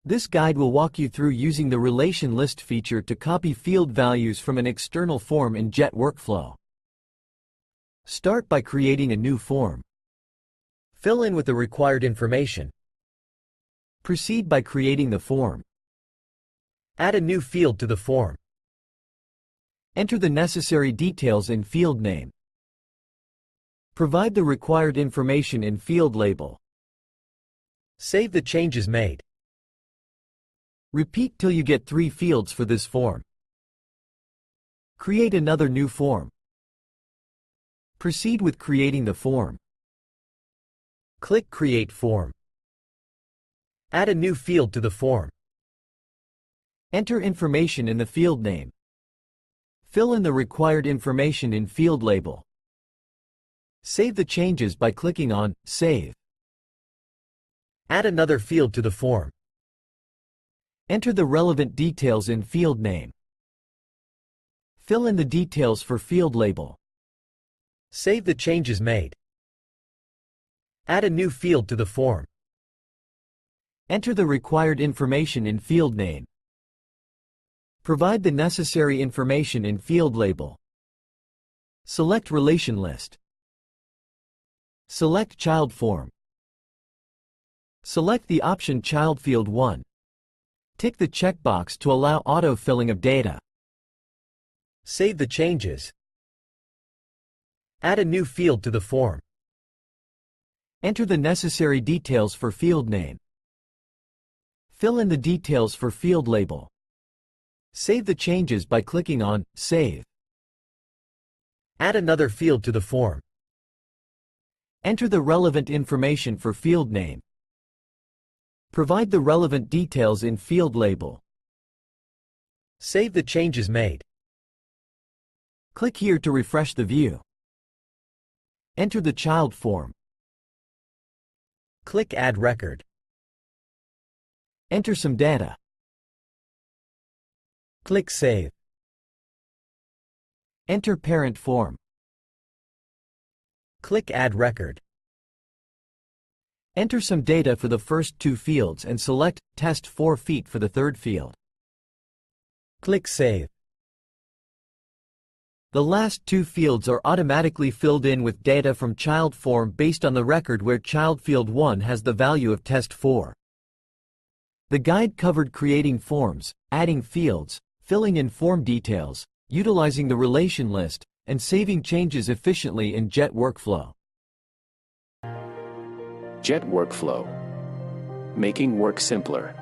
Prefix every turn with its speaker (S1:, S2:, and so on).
S1: This guide will walk you through using the Relation List feature to copy field values from an external form in Jet Workflow. Start by creating a new form. Fill in with the required information. Proceed by creating the form. Add a new field to the form. Enter the necessary details in field name. Provide the required information in field label. Save the changes made. Repeat till you get 3 fields for this form. Create another new form. Proceed with creating the form. Click Create Form. Add a new field to the form. Enter information in the field name. Fill in the required information in field label. Save the changes by clicking on Save. Add another field to the form. Enter the relevant details in field name. Fill in the details for field label. Save the changes made. Add a new field to the form. Enter the required information in field name. Provide the necessary information in field label. Select Relation List. Select Child Form. Select the option Child Field 1. Tick the checkbox to allow auto-filling of data. Save the changes. Add a new field to the form. Enter the necessary details for field name. Fill in the details for field label. Save the changes by clicking on Save. Add another field to the form. Enter the relevant information for field name. Provide the relevant details in field label. Save the changes made. Click here to refresh the view. Enter the child form. Click Add Record. Enter some data. Click Save. Enter parent form. Click Add Record. Enter some data for the first 2 fields and select Test 4 feet for the third field. Click Save. The last 2 fields are automatically filled in with data from child form based on the record where child field 1 has the value of test 4. The guide covered creating forms, adding fields, filling in form details, utilizing the relation list, and saving changes efficiently in Jet Workflow.
S2: Jet Workflow. Making work simpler.